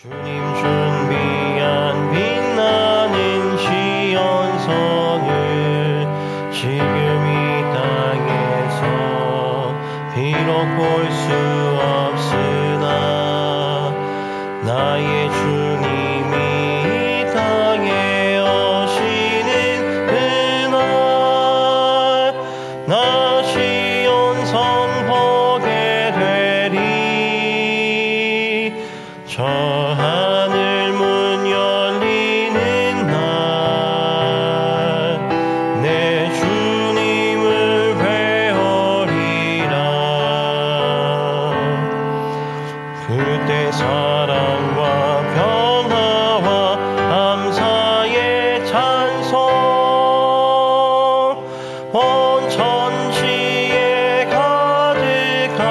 주님 준비한 빛나는 시온성을 지금 이 땅에서 비록 볼 수 없으나 나의 주님이 이 땅에 오시는 그날 나 시온성 보게 되리. 저 하늘 문 열리는 날 내 주님을 뵈오리라. 그때 사랑과 평화와 감사의 찬송 온 천지에 가득하리.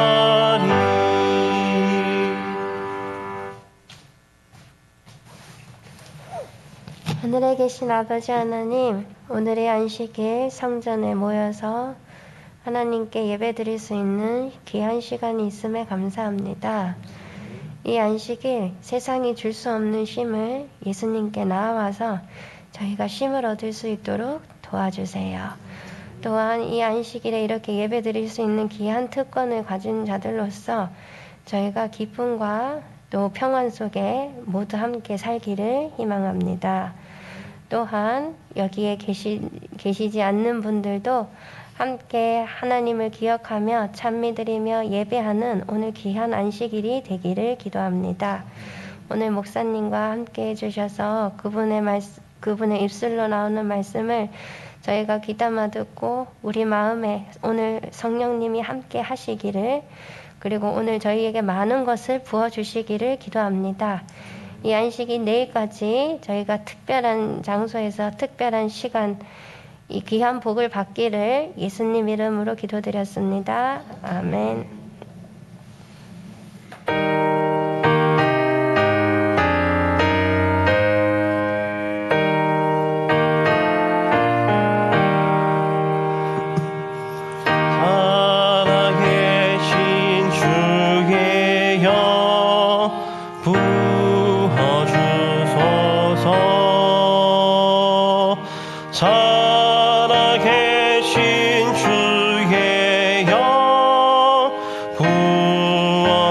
하늘에 계신 아버지 하나님, 오늘의 안식일 성전에 모여서 하나님께 예배드릴 수 있는 귀한 시간이 있음에 감사합니다. 이 안식일 세상이 줄 수 없는 쉼을 예수님께 나아와서 저희가 쉼을 얻을 수 있도록 도와주세요. 또한 이 안식일에 이렇게 예배드릴 수 있는 귀한 특권을 가진 자들로서 저희가 기쁨과 또 평안 속에 모두 함께 살기를 희망합니다. 또한 여기에 계시지 않는 분들도 함께 하나님을 기억하며 찬미드리며 예배하는 오늘 귀한 안식일이 되기를 기도합니다. 오늘 목사님과 함께 해주셔서 그분의 입술로 나오는 말씀을 저희가 귀담아 듣고 우리 마음에 오늘 성령님이 함께 하시기를, 그리고 오늘 저희에게 많은 것을 부어주시기를 기도합니다. 이 안식이 내일까지 저희가 특별한 장소에서 특별한 시간 이 귀한 복을 받기를 예수님 이름으로 기도드렸습니다. 아멘. 살아계신 주의 영 부어주소서. 살아계신 주의 영 부어주소서.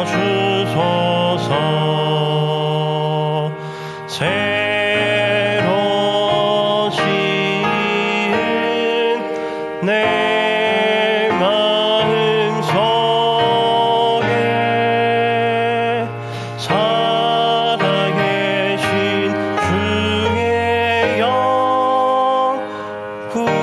새로 지은 내 마음 속에 살아계신 주의 영 부어주소서.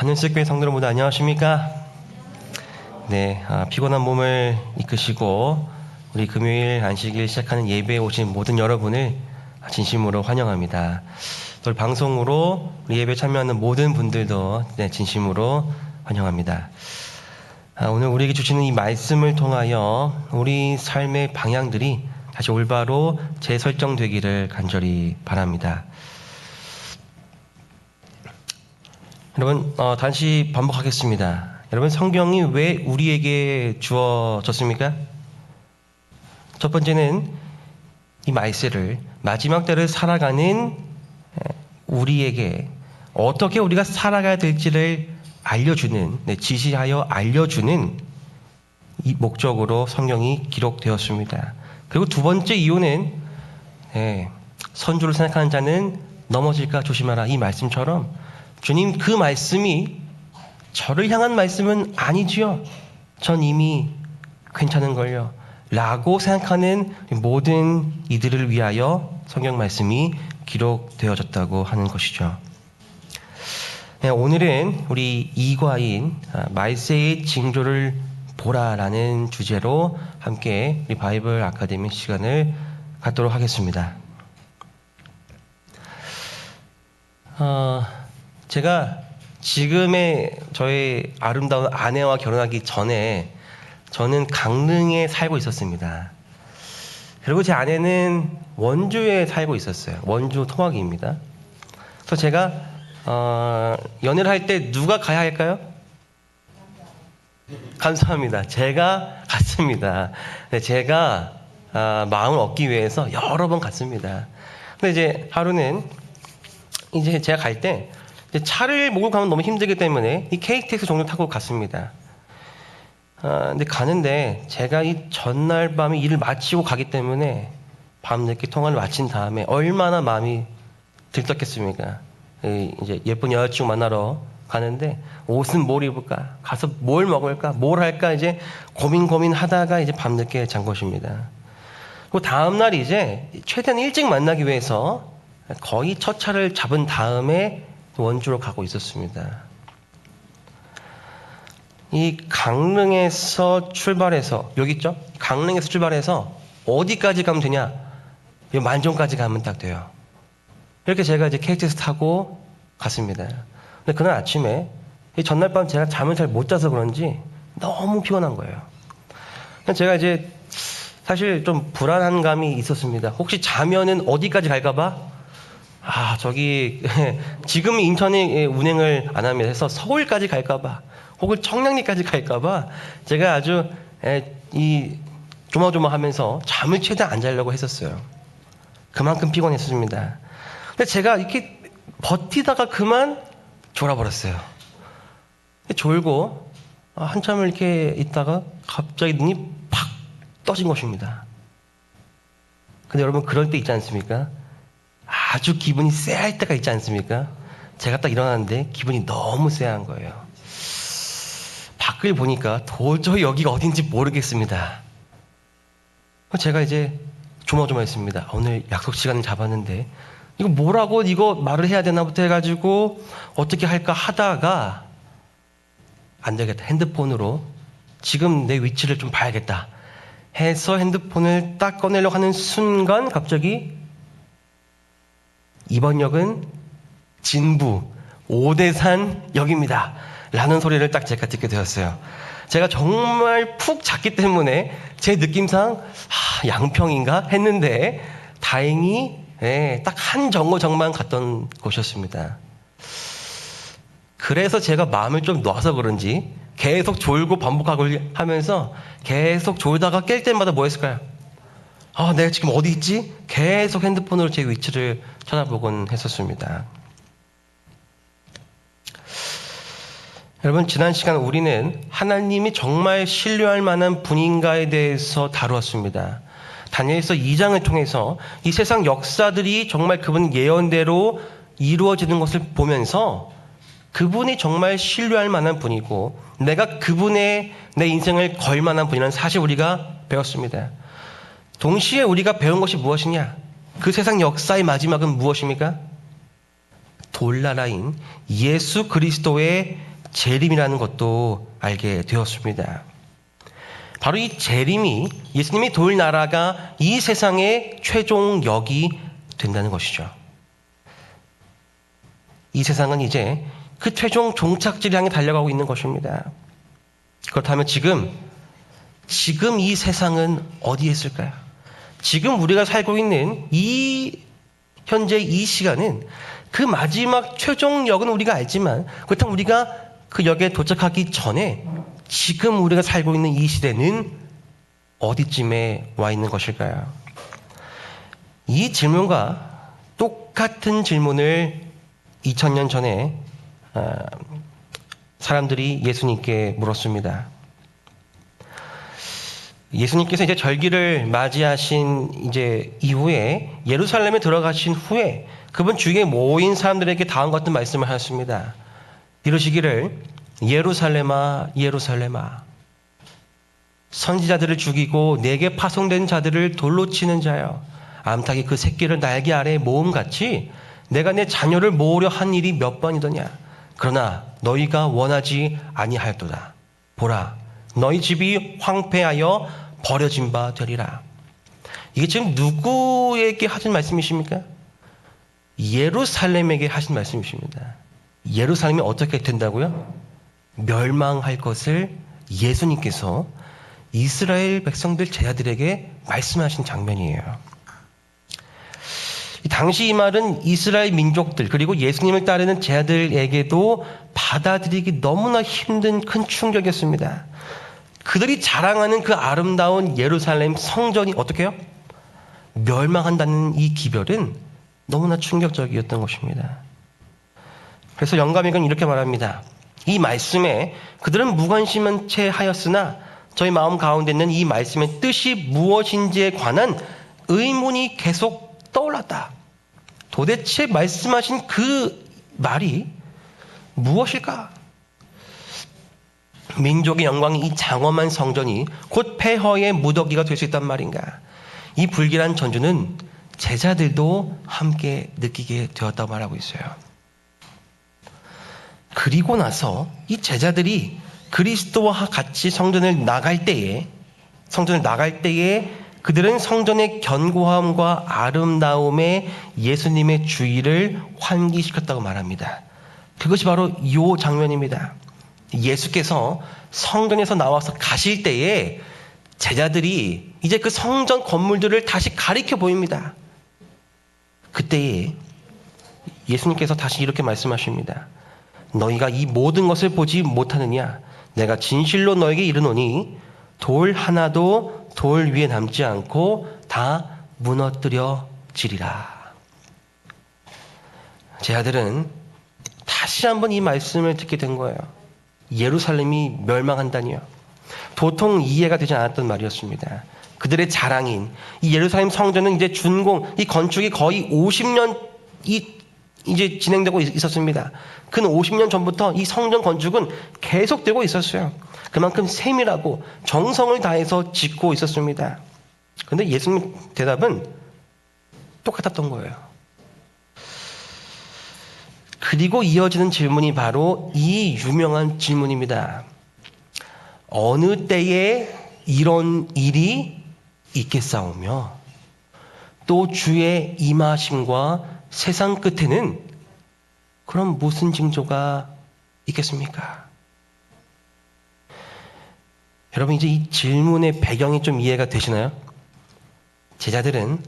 하늘색교회 성도들 모두 안녕하십니까? 네, 피곤한 몸을 이끄시고 우리 금요일 안식일 시작하는 예배에 오신 모든 여러분을 진심으로 환영합니다. 또 방송으로 우리 예배에 참여하는 모든 분들도 진심으로 환영합니다. 오늘 우리에게 주시는 이 말씀을 통하여 우리 삶의 방향들이 다시 올바로 재설정되기를 간절히 바랍니다. 여러분, 다시 반복하겠습니다. 여러분, 성경이 왜 우리에게 주어졌습니까? 첫 번째는 이 말세를, 마지막 때를 살아가는 우리에게 어떻게 우리가 살아가야 될지를 알려주는, 지시하여 알려주는 이 목적으로 성경이 기록되었습니다. 그리고 두 번째 이유는 선주를 생각하는 자는 넘어질까 조심하라, 이 말씀처럼 주님 그 말씀이 저를 향한 말씀은 아니지요. 전 이미 괜찮은걸요 라고 생각하는 모든 이들을 위하여 성경 말씀이 기록되어졌다고 하는 것이죠. 오늘은 우리 이과인 말세의 징조를 보라라는 주제로 함께 우리 바이블 아카데미 시간을 갖도록 하겠습니다. 제가 지금의 저의 아름다운 아내와 결혼하기 전에 저는 강릉에 살고 있었습니다. 그리고 제 아내는 원주에 살고 있었어요. 원주 토막이입니다. 그래서 제가 연애를 할 때 누가 가야 할까요? 감사합니다. 제가 갔습니다. 네, 제가 마음을 얻기 위해서 여러 번 갔습니다. 근데 이제 하루는 이제 제가 갈 때 차를 몰고 가면 너무 힘들기 때문에 이 KTX 정류 타고 갔습니다. 근데 가는데 제가 이 전날 밤에 일을 마치고 가기 때문에 밤늦게 통화를 마친 다음에 얼마나 마음이 들떴겠습니까? 이제 예쁜 여자친구 만나러 가는데 옷은 뭘 입을까? 가서 뭘 먹을까? 뭘 할까? 이제 고민하다가 이제 밤늦게 잔 것입니다. 그 다음날 이제 최대한 일찍 만나기 위해서 거의 첫 차를 잡은 다음에 원주로 가고 있었습니다. 이 강릉에서 출발해서 여기 있죠? 강릉에서 출발해서 어디까지 가면 되냐? 이 만종까지 가면 딱 돼요. 이렇게 제가 이제 KTX 타고 갔습니다. 근데 그날 아침에 이 전날 밤 제가 잠을 잘 못 자서 그런지 너무 피곤한 거예요. 제가 이제 사실 좀 불안한 감이 있었습니다. 혹시 자면은 어디까지 갈까봐? 저기 지금 인천에 운행을 안 하면 해서 서울까지 갈까봐, 혹은 청량리까지 갈까봐 제가 아주 조마조마하면서 잠을 최대한 안 자려고 했었어요. 그만큼 피곤했습니다. 근데 제가 이렇게 버티다가 그만 졸아버렸어요. 졸고 한참을 이렇게 있다가 갑자기 눈이 팍 떠진 것입니다. 근데 여러분 그럴 때 있지 않습니까? 아주 기분이 쎄할 때가 있지 않습니까? 제가 딱 일어났는데 기분이 너무 쎄한 거예요. 밖을 보니까 도저히 여기가 어딘지 모르겠습니다. 제가 이제 조마조마했습니다. 오늘 약속 시간을 잡았는데 이거 뭐라고 이거 말을 해야 되나부터 해가지고 어떻게 할까 하다가 안 되겠다. 핸드폰으로 지금 내 위치를 좀 봐야겠다 해서 핸드폰을 딱 꺼내려고 하는 순간 갑자기 이번 역은 진부 오대산역입니다 라는 소리를 딱 제가 듣게 되었어요. 제가 정말 푹 잤기 때문에 제 느낌상 양평인가 했는데 다행히 딱 한 정거장만 갔던 곳이었습니다. 그래서 제가 마음을 좀 놔서 그런지 계속 졸고 반복하고 하면서 계속 졸다가 깰 때마다 뭐 했을까요? 내가 지금 어디 있지? 계속 핸드폰으로 제 위치를 찾아보곤 했었습니다. 여러분, 지난 시간 우리는 하나님이 정말 신뢰할 만한 분인가에 대해서 다루었습니다. 다니엘서 2장을 통해서 이 세상 역사들이 정말 그분 예언대로 이루어지는 것을 보면서 그분이 정말 신뢰할 만한 분이고 내가 그분의 내 인생을 걸 만한 분이라는 사실 우리가 배웠습니다. 동시에 우리가 배운 것이 무엇이냐? 그 세상 역사의 마지막은 무엇입니까? 돌나라인 예수 그리스도의 재림이라는 것도 알게 되었습니다. 바로 이 재림이 예수님이 돌나라가 이 세상의 최종 역이 된다는 것이죠. 이 세상은 이제 그 최종 종착지를 향해 달려가고 있는 것입니다. 그렇다면 지금 이 세상은 어디에 있을까요? 지금 우리가 살고 있는 현재 이 시간은 그 마지막 최종 역은 우리가 알지만 그렇다면 우리가 그 역에 도착하기 전에 지금 우리가 살고 있는 이 시대는 어디쯤에 와 있는 것일까요? 이 질문과 똑같은 질문을 2000년 전에 사람들이 예수님께 물었습니다. 예수님께서 이제 절기를 맞이하신 이제 이후에 예루살렘에 들어가신 후에 그분 주위에 모인 사람들에게 다음과 같은 말씀을 하셨습니다. 이러시기를 예루살렘아 예루살렘아 선지자들을 죽이고 내게 파송된 자들을 돌로 치는 자여 암탉이 그 새끼를 날개 아래에 모음같이 내가 내 자녀를 모으려 한 일이 몇 번이더냐. 그러나 너희가 원하지 아니하였도다. 보라 너희 집이 황폐하여 버려진 바 되리라. 이게 지금 누구에게 하신 말씀이십니까? 예루살렘에게 하신 말씀이십니다. 예루살렘이 어떻게 된다고요? 멸망할 것을 예수님께서 이스라엘 백성들 제자들에게 말씀하신 장면이에요. 당시 이 말은 이스라엘 민족들 그리고 예수님을 따르는 제자들에게도 받아들이기 너무나 힘든 큰 충격이었습니다. 그들이 자랑하는 그 아름다운 예루살렘 성전이 어떻게 해요? 멸망한다는 이 기별은 너무나 충격적이었던 것입니다. 그래서 영감이건 이렇게 말합니다. 이 말씀에 그들은 무관심한 채 하였으나 저희 마음 가운데 있는 이 말씀의 뜻이 무엇인지에 관한 의문이 계속 떠올랐다. 도대체 말씀하신 그 말이 무엇일까? 민족의 영광이 이 장엄한 성전이 곧 폐허의 무더기가 될 수 있단 말인가? 이 불길한 전주는 제자들도 함께 느끼게 되었다고 말하고 있어요. 그리고 나서 이 제자들이 그리스도와 같이 성전을 나갈 때에 그들은 성전의 견고함과 아름다움에 예수님의 주의를 환기시켰다고 말합니다. 그것이 바로 이 장면입니다. 예수께서 성전에서 나와서 가실 때에 제자들이 이제 그 성전 건물들을 다시 가리켜 보입니다. 그때에 예수님께서 다시 이렇게 말씀하십니다. 너희가 이 모든 것을 보지 못하느냐? 내가 진실로 너에게 이르노니 돌 하나도 돌 위에 남지 않고 다 무너뜨려지리라. 제자들은 다시 한번 이 말씀을 듣게 된 거예요. 예루살렘이 멸망한다니요. 도통 이해가 되지 않았던 말이었습니다. 그들의 자랑인 이 예루살렘 성전은 이제 준공, 이 건축이 거의 50년 이제 진행되고 있었습니다. 그 50년 전부터 이 성전 건축은 계속되고 있었어요. 그만큼 세밀하고 정성을 다해서 짓고 있었습니다. 그런데 예수님 대답은 똑같았던 거예요. 그리고 이어지는 질문이 바로 이 유명한 질문입니다. 어느 때에 이런 일이 있겠사오며 또 주의 임하심과 세상 끝에는 그럼 무슨 징조가 있겠습니까? 여러분 이제 이 질문의 배경이 좀 이해가 되시나요? 제자들은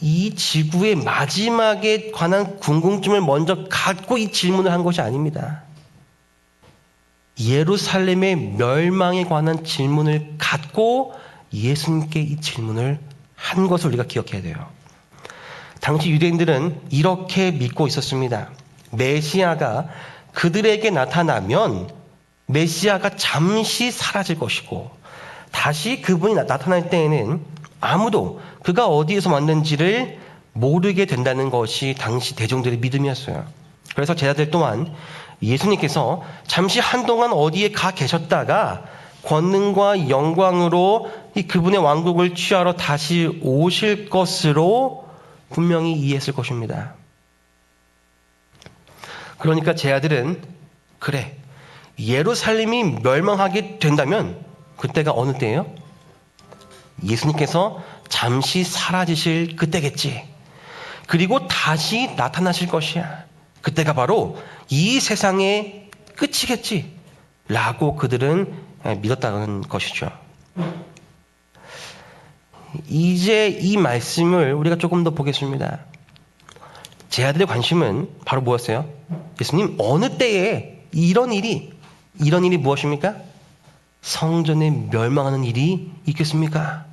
이 지구의 마지막에 관한 궁금증을 먼저 갖고 이 질문을 한 것이 아닙니다. 예루살렘의 멸망에 관한 질문을 갖고 예수님께 이 질문을 한 것을 우리가 기억해야 돼요. 당시 유대인들은 이렇게 믿고 있었습니다. 메시아가 그들에게 나타나면 메시아가 잠시 사라질 것이고 다시 그분이 나타날 때에는 아무도 그가 어디에서 왔는지를 모르게 된다는 것이 당시 대중들의 믿음이었어요. 그래서 제자들 또한 예수님께서 잠시 한동안 어디에 가 계셨다가 권능과 영광으로 이 그분의 왕국을 취하러 다시 오실 것으로 분명히 이해했을 것입니다. 그러니까 제자들은 그래, 예루살렘이 멸망하게 된다면 그때가 어느 때예요? 예수님께서 잠시 사라지실 그때겠지. 그리고 다시 나타나실 것이야. 그때가 바로 이 세상의 끝이겠지. 라고 그들은 믿었다는 것이죠. 이제 이 말씀을 우리가 조금 더 보겠습니다. 제자들의 관심은 바로 뭐였어요? 예수님 어느 때에 이런 일이 무엇입니까? 성전에 멸망하는 일이 있겠습니까?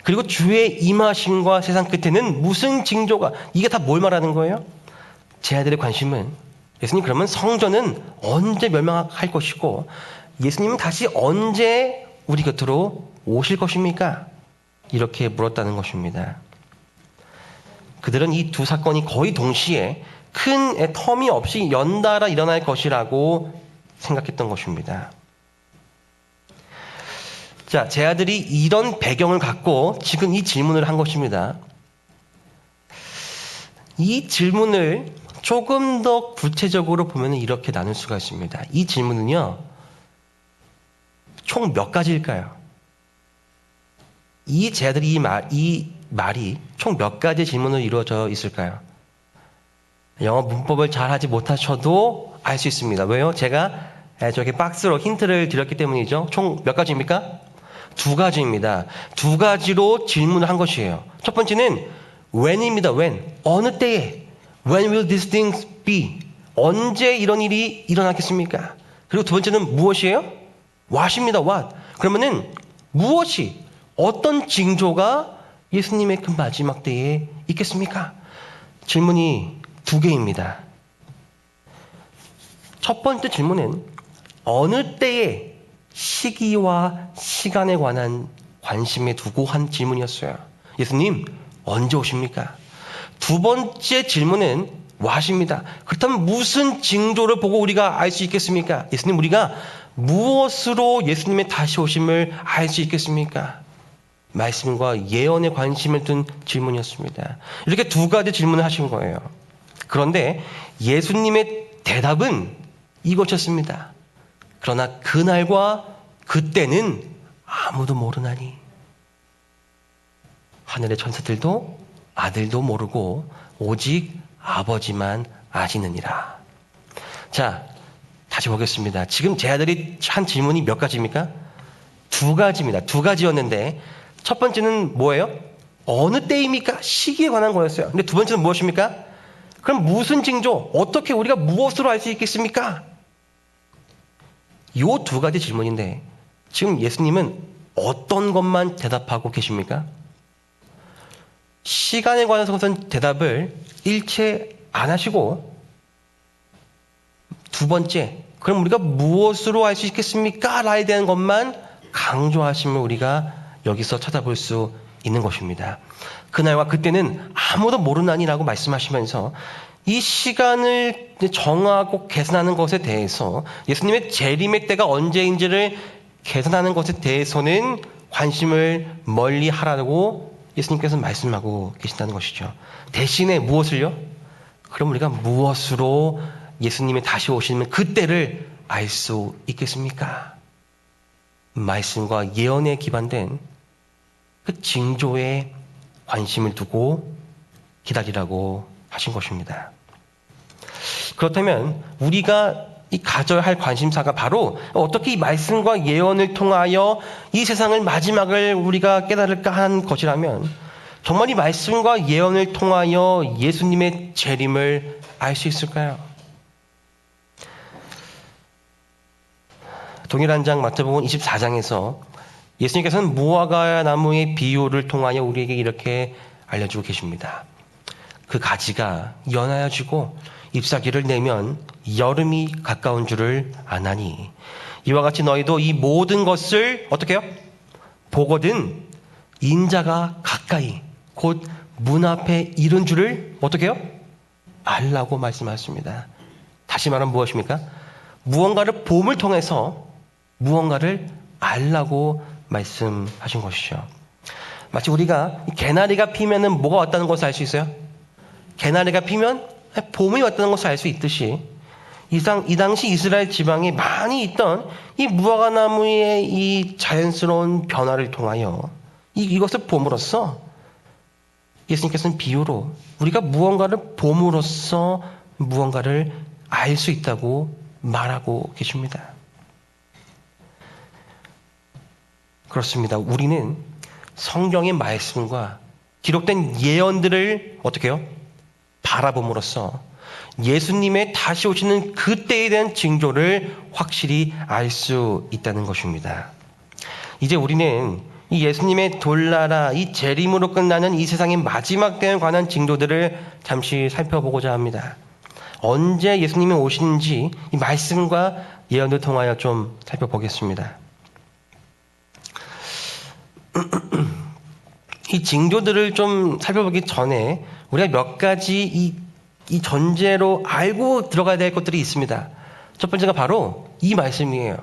그리고 주의 임하심과 세상 끝에는 무슨 징조가, 이게 다 뭘 말하는 거예요? 제자들의 관심은 예수님 그러면 성전은 언제 멸망할 것이고 예수님은 다시 언제 우리 곁으로 오실 것입니까? 이렇게 물었다는 것입니다. 그들은 이 두 사건이 거의 동시에 큰 텀이 없이 연달아 일어날 것이라고 생각했던 것입니다. 자, 제자들이 이런 배경을 갖고 지금 이 질문을 한 것입니다. 이 질문을 조금 더 구체적으로 보면 이렇게 나눌 수가 있습니다. 이 질문은요, 총 몇 가지일까요? 이 제자들이 이 말이 총 몇 가지 질문으로 이루어져 있을까요? 영어 문법을 잘 하지 못하셔도 알 수 있습니다. 왜요? 제가 저기 박스로 힌트를 드렸기 때문이죠. 총 몇 가지입니까? 두 가지입니다. 두 가지로 질문을 한 것이에요. 첫 번째는 when입니다. when. 어느 때에? When will these things be? 언제 이런 일이 일어나겠습니까? 그리고 두 번째는 무엇이에요? what입니다. what. 그러면은 무엇이, 어떤 징조가 예수님의 그 마지막 때에 있겠습니까? 질문이 두 개입니다. 첫 번째 질문은 어느 때에, 시기와 시간에 관한 관심에 두고 한 질문이었어요. 예수님, 언제 오십니까? 두 번째 질문은 what입니다. 그렇다면 무슨 징조를 보고 우리가 알 수 있겠습니까? 예수님, 우리가 무엇으로 예수님의 다시 오심을 알 수 있겠습니까? 말씀과 예언에 관심을 둔 질문이었습니다. 이렇게 두 가지 질문을 하신 거예요. 그런데 예수님의 대답은 이것이었습니다. 그러나 그날과 그때는 아무도 모르나니. 하늘의 천사들도 아들도 모르고 오직 아버지만 아시느니라. 자, 다시 보겠습니다. 지금 제 아들이 한 질문이 몇 가지입니까? 두 가지입니다. 두 가지였는데 첫 번째는 뭐예요? 어느 때입니까? 시기에 관한 거였어요. 근데 두 번째는 무엇입니까? 그럼 무슨 징조, 어떻게 우리가 무엇으로 알 수 있겠습니까? 이 두 가지 질문인데 지금 예수님은 어떤 것만 대답하고 계십니까? 시간에 관해서는 대답을 일체 안 하시고, 두 번째, 그럼 우리가 무엇으로 알 수 있겠습니까? 라에 대한 것만 강조하시면 우리가 여기서 찾아볼 수 있는 것입니다. 그날과 그때는 아무도 모르나니라고 말씀하시면서 이 시간을 정하고 계산하는 것에 대해서, 예수님의 재림의 때가 언제인지를 계산하는 것에 대해서는 관심을 멀리 하라고 예수님께서 말씀하고 계신다는 것이죠. 대신에 무엇을요? 그럼 우리가 무엇으로 예수님이 다시 오시는 그때를 알 수 있겠습니까? 말씀과 예언에 기반된 그 징조에 관심을 두고 기다리라고 하신 것입니다. 그렇다면 우리가 가져야 할 관심사가 바로 어떻게 이 말씀과 예언을 통하여 이 세상을 마지막을 우리가 깨달을까 하는 것이라면, 정말 이 말씀과 예언을 통하여 예수님의 재림을 알 수 있을까요? 동일한 장 마태복음 24장에서 예수님께서는 무화과 나무의 비유를 통하여 우리에게 이렇게 알려주고 계십니다. 그 가지가 연하여지고 잎사귀를 내면 여름이 가까운 줄을 아나니, 이와 같이 너희도 이 모든 것을 어떻게 해요? 보거든 인자가 가까이 곧 문 앞에 이른 줄을 어떻게 해요? 알라고 말씀하셨습니다. 다시 말하면 무엇입니까? 무언가를 봄을 통해서 무언가를 알라고 말씀하신 것이죠. 마치 우리가 개나리가 피면은 뭐가 왔다는 것을 알 수 있어요? 개나리가 피면 봄이 왔다는 것을 알 수 있듯이, 이 당시 이스라엘 지방에 많이 있던 이 무화과 나무의 이 자연스러운 변화를 통하여 이것을 봄으로써, 예수님께서는 비유로 우리가 무언가를 봄으로써 무언가를 알 수 있다고 말하고 계십니다. 그렇습니다. 우리는 성경의 말씀과 기록된 예언들을 어떻게 해요? 바라봄으로써 예수님의 다시 오시는 그때에 대한 징조를 확실히 알 수 있다는 것입니다. 이제 우리는 이 예수님의 돌나라, 이 재림으로 끝나는 이 세상의 마지막 때에 관한 징조들을 잠시 살펴보고자 합니다. 언제 예수님이 오시는지 이 말씀과 예언을 통하여 좀 살펴보겠습니다. 이 징조들을 좀 살펴보기 전에 우리가 몇 가지 이 전제로 알고 들어가야 될 것들이 있습니다. 첫 번째가 바로 이 말씀이에요.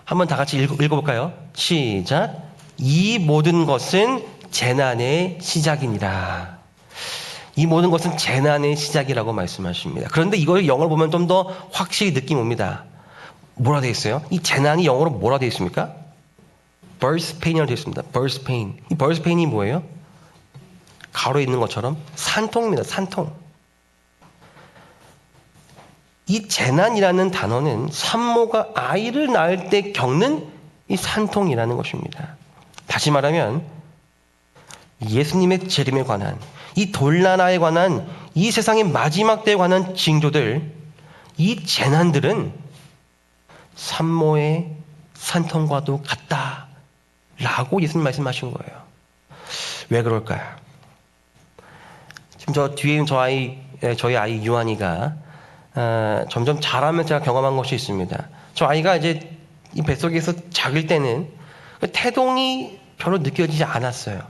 한번 다 같이 읽어볼까요? 시작. 이 모든 것은 재난의 시작이니라. 이 모든 것은 재난의 시작이라고 말씀하십니다. 그런데 이걸 영어로 보면 좀 더 확실히 느낌 옵니다. 뭐라 되어 있어요? 이 재난이 영어로 뭐라 되어 있습니까? birth pain이라고 되어 있습니다. birth pain. 이 birth pain이 뭐예요? 가로에 있는 것처럼 산통입니다. 산통. 이 재난이라는 단어는 산모가 아이를 낳을 때 겪는 이 산통이라는 것입니다. 다시 말하면 예수님의 재림에 관한, 이 돌나라에 관한, 이 세상의 마지막 때에 관한 징조들, 이 재난들은 산모의 산통과도 같다라고 예수님 말씀하신 거예요. 왜 그럴까요? 지금 저 뒤에 있는 저희 아이 유한이가 점점 자라면서 제가 경험한 것이 있습니다. 저 아이가 이제 이 뱃속에서 작을 때는 태동이 별로 느껴지지 않았어요.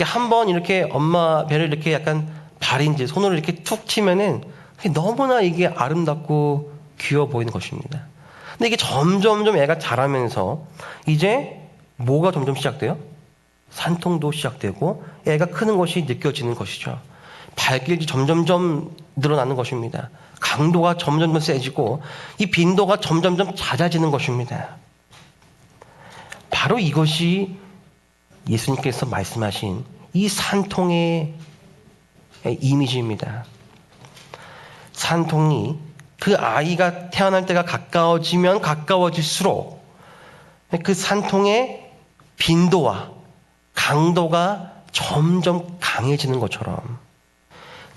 한번 이렇게 엄마 배를 이렇게 약간 발인지 손으로 이렇게 툭 치면은 너무나 이게 아름답고 귀여워 보이는 것입니다. 근데 이게 점점 애가 자라면서 이제 뭐가 점점 시작돼요? 산통도 시작되고 애가 크는 것이 느껴지는 것이죠. 발길이 점점점 늘어나는 것입니다. 강도가 점점 세지고 이 빈도가 점점점 잦아지는 것입니다. 바로 이것이 예수님께서 말씀하신 이 산통의 이미지입니다. 산통이 그 아이가 태어날 때가 가까워지면 가까워질수록 그 산통의 빈도와 강도가 점점 강해지는 것처럼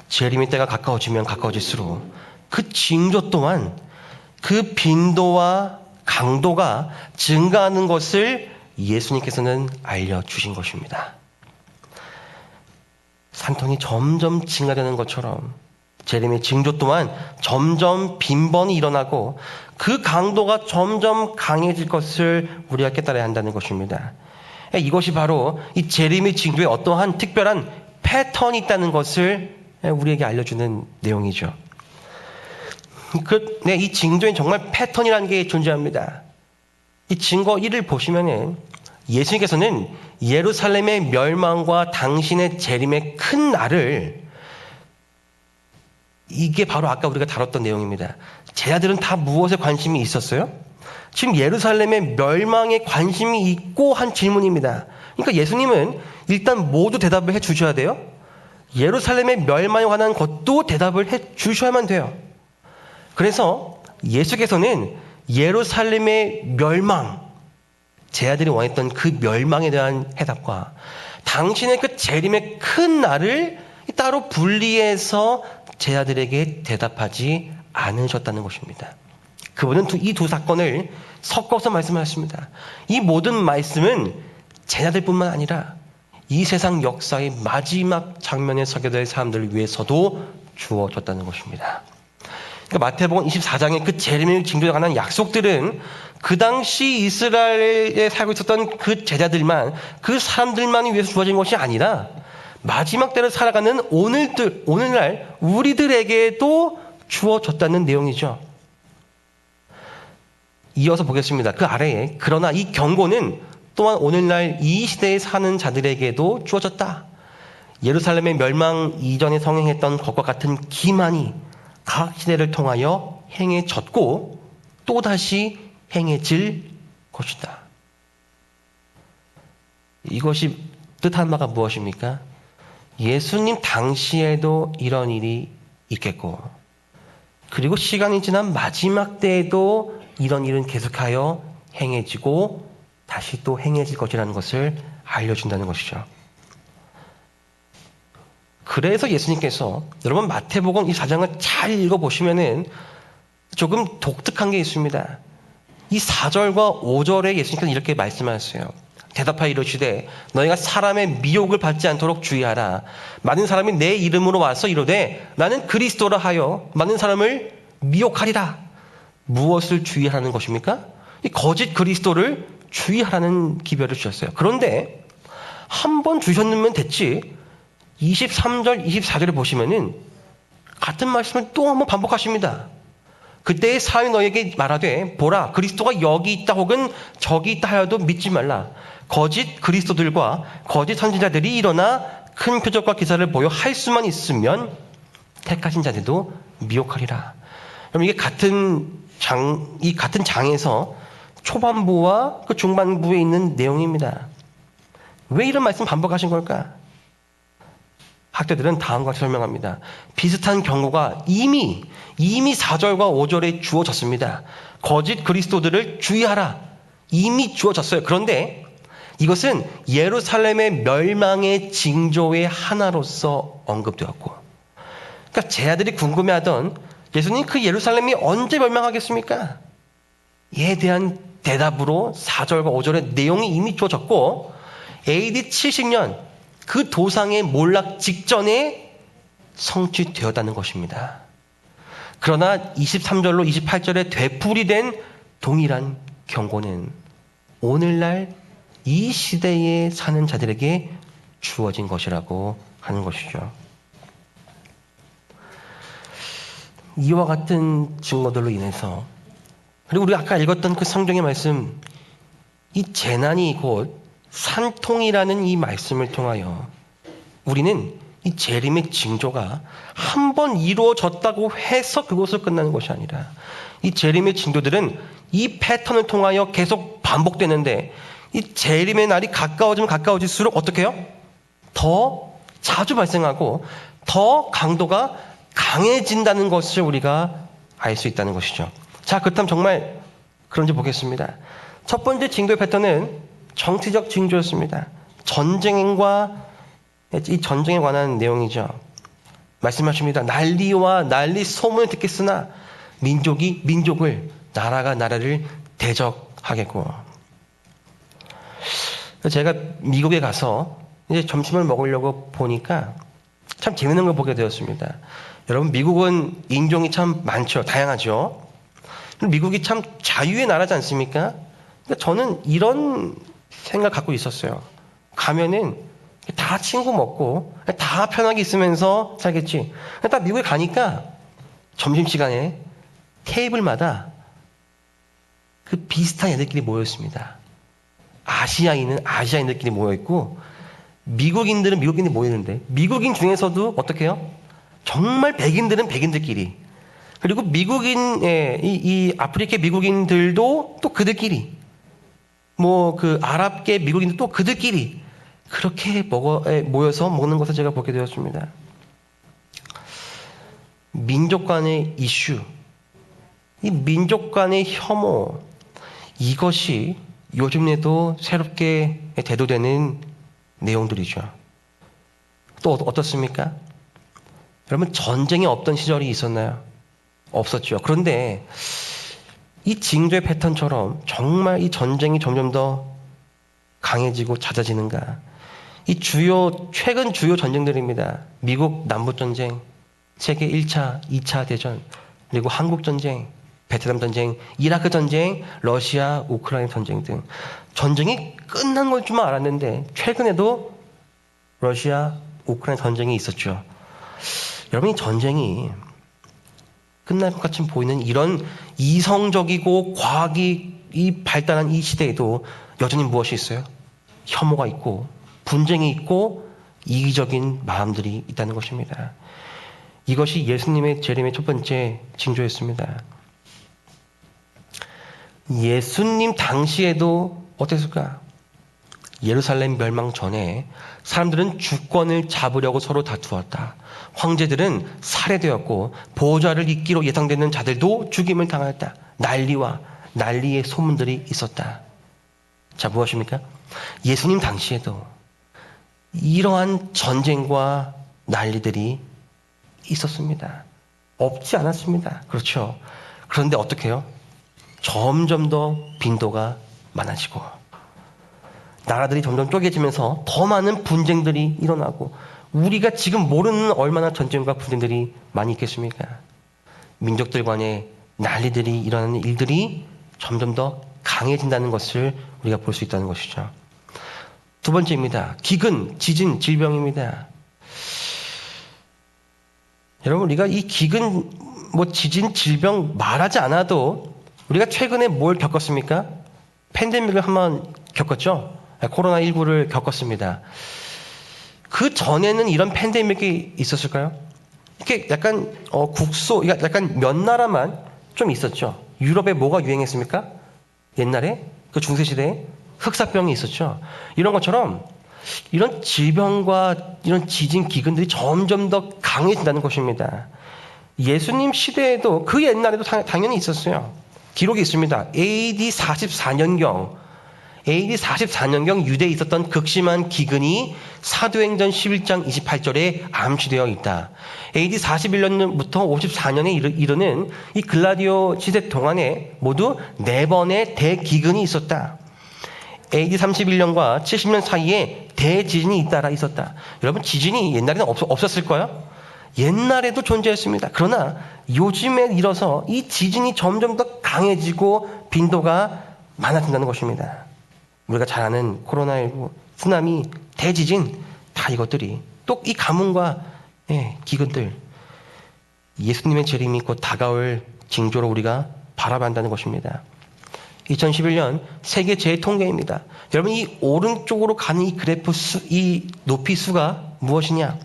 재림의 때가 가까워지면 가까워질수록 그 징조 또한 그 빈도와 강도가 증가하는 것을 예수님께서는 알려주신 것입니다. 산통이 점점 증가되는 것처럼 재림의 징조 또한 점점 빈번히 일어나고 그 강도가 점점 강해질 것을 우리가 깨달아야 한다는 것입니다. 이것이 바로 이 재림의 징조에 어떠한 특별한 패턴이 있다는 것을 우리에게 알려주는 내용이죠. 이 징조엔 정말 패턴이라는 게 존재합니다. 이 증거 1을 보시면은 예수님께서는 예루살렘의 멸망과 당신의 재림의 큰 날을, 이게 바로 아까 우리가 다뤘던 내용입니다. 제자들은 다 무엇에 관심이 있었어요? 지금 예루살렘의 멸망에 관심이 있고 한 질문입니다. 그러니까 예수님은 일단 모두 대답을 해 주셔야 돼요. 예루살렘의 멸망에 관한 것도 대답을 해 주셔야만 돼요. 그래서 예수께서는 예루살렘의 멸망, 제자들이 원했던 그 멸망에 대한 해답과 당신의 그 재림의 큰 날을 따로 분리해서 제자들에게 대답하지 않으셨다는 것입니다. 그분은 이 두 사건을 섞어서 말씀하셨습니다. 이 모든 말씀은 제자들뿐만 아니라 이 세상 역사의 마지막 장면에 서게 될 사람들을 위해서도 주어졌다는 것입니다. 그러니까 마태복음 24장의 그 재림의 징조에 관한 약속들은 그 당시 이스라엘에 살고 있었던 그 제자들만, 그 사람들만을 위해서 주어진 것이 아니라 마지막 때를 살아가는 오늘날 우리들에게도 주어졌다는 내용이죠. 이어서 보겠습니다. 그 아래에 그러나 이 경고는 또한 오늘날 이 시대에 사는 자들에게도 주어졌다. 예루살렘의 멸망 이전에 성행했던 것과 같은 기만이 각 시대를 통하여 행해졌고 또다시 행해질 것이다. 이것이 뜻한 바가 무엇입니까? 예수님 당시에도 이런 일이 있겠고, 그리고 시간이 지난 마지막 때에도 이런 일은 계속하여 행해지고 다시 또 행해질 것이라는 것을 알려준다는 것이죠. 그래서 예수님께서, 여러분 마태복음 이 4장을 잘 읽어보시면은 조금 독특한 게 있습니다. 이 4절과 5절에 예수님께서 이렇게 말씀하셨어요. 대답하여 이르시되 너희가 사람의 미혹을 받지 않도록 주의하라. 많은 사람이 내 이름으로 와서 이르되 나는 그리스도라 하여 많은 사람을 미혹하리라. 무엇을 주의하라는 것입니까? 이 거짓 그리스도를 주의하라는 기별을 주셨어요. 그런데 한 번 주셨으면 됐지 23절, 24절을 보시면은 같은 말씀을 또 한 번 반복하십니다. 그때의 사람이 너에게 말하되 보라 그리스도가 여기 있다 혹은 저기 있다 하여도 믿지 말라. 거짓 그리스도들과 거짓 선지자들이 일어나 큰 표적과 기사를 보여 할 수만 있으면 택하신 자들도 미혹하리라. 그럼 이게 같은 장에서 초반부와 그 중반부에 있는 내용입니다. 왜 이런 말씀 반복하신 걸까? 학자들은 다음과 같이 설명합니다. 비슷한 경고가 이미 4절과 5절에 주어졌습니다. 거짓 그리스도들을 주의하라. 이미 주어졌어요. 그런데 이것은 예루살렘의 멸망의 징조의 하나로서 언급되었고, 그러니까 제 아들이 궁금해하던 예수님 그 예루살렘이 언제 멸망하겠습니까? 이에 대한 대답으로 4절과 5절의 내용이 이미 주어졌고 AD 70년 그 도상의 몰락 직전에 성취되었다는 것입니다. 그러나 23절로 28절에 되풀이된 동일한 경고는 오늘날 이 시대에 사는 자들에게 주어진 것이라고 하는 것이죠. 이와 같은 증거들로 인해서, 그리고 우리가 아까 읽었던 그 성경의 말씀, 이 재난이 곧 산통이라는 이 말씀을 통하여 우리는 이 재림의 징조가 한 번 이루어졌다고 해서 그것을 끝나는 것이 아니라 이 재림의 징조들은 이 패턴을 통하여 계속 반복되는데 이 재림의 날이 가까워지면 가까워질수록 어떻게 해요? 더 자주 발생하고 더 강도가 강해진다는 것을 우리가 알 수 있다는 것이죠. 자, 그렇다면 정말 그런지 보겠습니다. 첫 번째 징조의 패턴은 정치적 징조였습니다. 이 전쟁에 관한 내용이죠. 말씀하십니다. 난리와 난리 소문을 듣겠으나 민족이 민족을, 나라가 나라를 대적하겠고. 제가 미국에 가서 이제 점심을 먹으려고 보니까 참 재밌는 걸 보게 되었습니다. 여러분, 미국은 인종이 참 많죠. 다양하죠. 미국이 참 자유의 나라지 않습니까? 그러니까 저는 이런 생각 갖고 있었어요. 가면은 다 친구 먹고 다 편하게 있으면서 살겠지. 딱 미국에 가니까 점심시간에 테이블마다 그 비슷한 애들끼리 모여있습니다. 아시아인은 아시아인들끼리 모여있고 미국인들은 미국인들이 모이는데 미국인 중에서도 어떻게 해요? 정말 백인들은 백인들끼리, 그리고 이 아프리카 미국인들도 또 그들끼리, 그 아랍계 미국인들 또 그들끼리 그렇게 모여서 먹는 것을 제가 보게 되었습니다. 민족 간의 이슈, 이 민족 간의 혐오, 이것이 요즘에도 새롭게 대두되는 내용들이죠. 또 어떻습니까? 여러분, 전쟁이 없던 시절이 있었나요? 없었죠. 그런데 이 징조의 패턴처럼 정말 이 전쟁이 점점 더 강해지고 잦아지는가? 이 최근 주요 전쟁들입니다. 미국 남북전쟁, 세계 1차, 2차 대전, 그리고 한국전쟁, 베트남 전쟁, 이라크 전쟁, 러시아, 우크라이나 전쟁 등 전쟁이 끝난 걸 줄만 알았는데 최근에도 러시아, 우크라이나 전쟁이 있었죠. 여러분, 이 전쟁이 끝날 것 같이 보이는 이런 이성적이고 과학이 발달한 이 시대에도 여전히 무엇이 있어요? 혐오가 있고 분쟁이 있고 이기적인 마음들이 있다는 것입니다. 이것이 예수님의 재림의 첫 번째 징조였습니다. 예수님 당시에도 어땠을까? 예루살렘 멸망 전에 사람들은 주권을 잡으려고 서로 다투었다. 황제들은 살해되었고 보호자를 잇기로 예상되는 자들도 죽임을 당하였다. 난리와 난리의 소문들이 있었다. 자, 무엇입니까? 예수님 당시에도 이러한 전쟁과 난리들이 있었습니다. 없지 않았습니다. 그렇죠. 그런데 어떻게 해요? 점점 더 빈도가 많아지고 나라들이 점점 쪼개지면서 더 많은 분쟁들이 일어나고, 우리가 지금 모르는 얼마나 전쟁과 분쟁들이 많이 있겠습니까? 민족들 간의 난리들이 일어나는 일들이 점점 더 강해진다는 것을 우리가 볼 수 있다는 것이죠. 두 번째입니다. 기근, 지진, 질병입니다. 여러분, 우리가 이 기근, 지진, 질병 말하지 않아도 우리가 최근에 뭘 겪었습니까? 팬데믹을 한번 겪었죠? 코로나19를 겪었습니다. 그 전에는 이런 팬데믹이 있었을까요? 이렇게 약간 약간 몇 나라만 좀 있었죠. 유럽에 뭐가 유행했습니까? 옛날에 그 중세시대에 흑사병이 있었죠. 이런 것처럼 이런 질병과 이런 지진 기근들이 점점 더 강해진다는 것입니다. 예수님 시대에도 그 옛날에도 당연히 있었어요. 기록이 있습니다. AD 44년경 유대에 있었던 극심한 기근이 사도행전 11장 28절에 암시되어 있다. AD 41년부터 54년에 이르는 이 글라디오 시대 동안에 모두 4번의 대기근이 있었다. AD 31년과 70년 사이에 대지진이 잇따라 있었다. 여러분, 지진이 옛날에는 없었을까요? 옛날에도 존재했습니다. 그러나 요즘에 일어서 이 지진이 점점 더 강해지고 빈도가 많아진다는 것입니다. 우리가 잘 아는 코로나19, 쓰나미, 대지진, 다 이것들이 또 이 가뭄과 기근들, 예수님의 재림이 곧 다가올 징조로 우리가 바라봐야 한다는 것입니다. 2011년 세계 재통계입니다. 여러분, 이 오른쪽으로 가는 이 그래프 이 높이 수가 무엇이냐?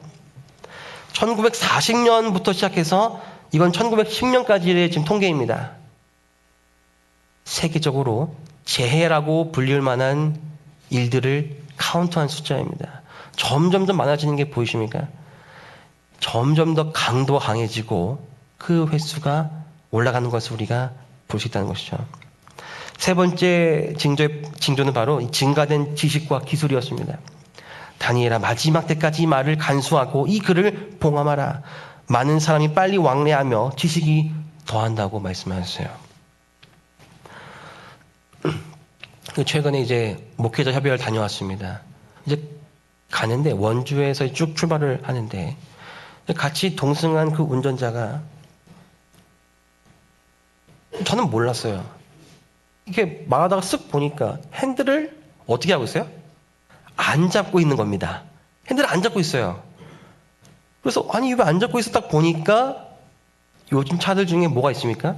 1940년부터 시작해서 이건 1910년까지의 지금 통계입니다. 세계적으로 재해라고 불릴 만한 일들을 카운트한 숫자입니다. 점점 더 많아지는 게 보이십니까? 점점 더 강도가 강해지고 그 횟수가 올라가는 것을 우리가 볼 수 있다는 것이죠. 세 번째 징조는 바로 이 증가된 지식과 기술이었습니다. 다니엘아, 마지막 때까지 이 말을 간수하고 이 글을 봉함하라. 많은 사람이 빨리 왕래하며 지식이 더한다고 말씀하셨어요. 최근에 이제 목회자 협의회를 다녀왔습니다. 이제 가는데 원주에서 쭉 출발을 하는데 같이 동승한 그 운전자가 저는 몰랐어요. 이렇게 말하다가 쓱 보니까 핸들을 어떻게 하고 있어요? 안 잡고 있는 겁니다. 핸들을 안 잡고 있어요. 그래서 아니 왜 안 잡고 있어? 딱 보니까 요즘 차들 중에 뭐가 있습니까?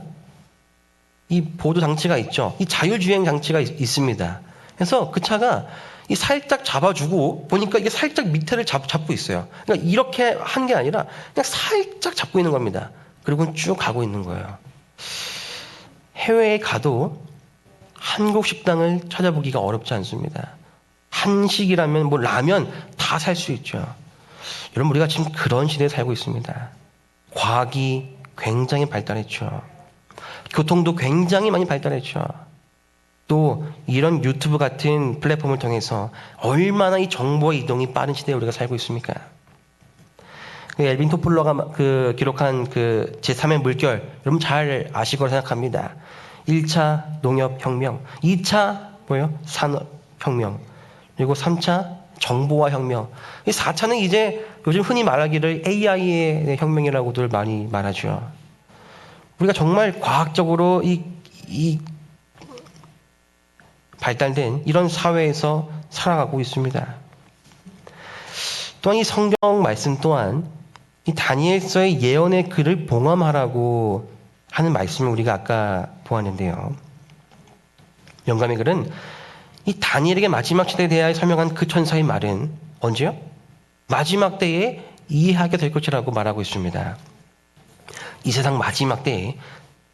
이 보조 장치가 있죠. 이 자율주행 장치가 있습니다. 그래서 그 차가 이 살짝 잡아주고 보니까 이게 살짝 밑에를 잡고 있어요. 그러니까 이렇게 한 게 아니라 그냥 살짝 잡고 있는 겁니다. 그리고 쭉 가고 있는 거예요. 해외에 가도 한국 식당을 찾아보기가 어렵지 않습니다. 한식이라면 뭐 라면 다 살 수 있죠. 여러분, 우리가 지금 그런 시대에 살고 있습니다. 과학이 굉장히 발달했죠. 교통도 굉장히 많이 발달했죠. 또 이런 유튜브 같은 플랫폼을 통해서 얼마나 이 정보의 이동이 빠른 시대에 우리가 살고 있습니까? 엘빈 토플러가 기록한 그 제3의 물결, 여러분 잘 아실 거라 생각합니다. 1차 농업혁명, 2차 뭐예요? 산업혁명, 그리고 3차 정보화 혁명, 이 4차는 이제 요즘 흔히 말하기를 AI의 혁명이라고들 많이 말하죠. 우리가 정말 과학적으로 이 발달된 이런 사회에서 살아가고 있습니다. 또한 이 성경 말씀 또한 이 다니엘서의 예언의 글을 봉함하라고 하는 말씀을 우리가 아까 보았는데요. 영감의 글은 이 다니엘에게 마지막 시대에 대하여 설명한 그 천사의 말은 언제요? 마지막 때에 이해하게 될 것이라고 말하고 있습니다. 이 세상 마지막 때에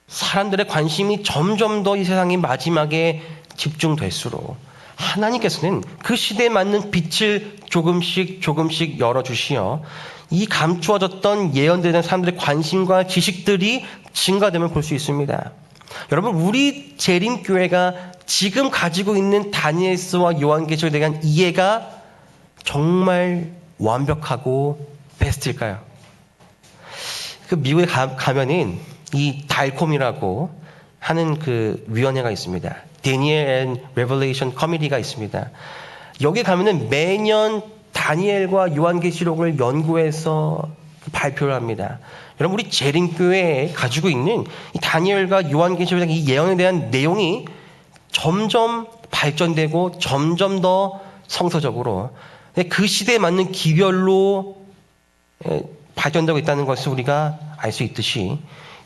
사람들의 관심이 점점 더 이 세상의 마지막에 집중될수록 하나님께서는 그 시대에 맞는 빛을 조금씩 열어주시어 이 감추어졌던 예언들에 대한 사람들의 관심과 지식들이 증가됨을 볼 수 있습니다. 여러분, 우리 재림교회가 지금 가지고 있는 다니엘서와 요한계시록에 대한 이해가 정말 완벽하고 베스트일까요? 그 미국에 가면은 이 달콤이라고 하는 그 위원회가 있습니다. Daniel and Revelation Committee가 있습니다. 여기 가면은 매년 다니엘과 요한계시록을 연구해서 발표를 합니다. 여러분, 우리 재림교회에 가지고 있는 이 다니엘과 요한계시록의 이 예언에 대한 내용이 점점 발전되고 점점 더 성서적으로 그 시대에 맞는 기별로 발전되고 있다는 것을 우리가 알 수 있듯이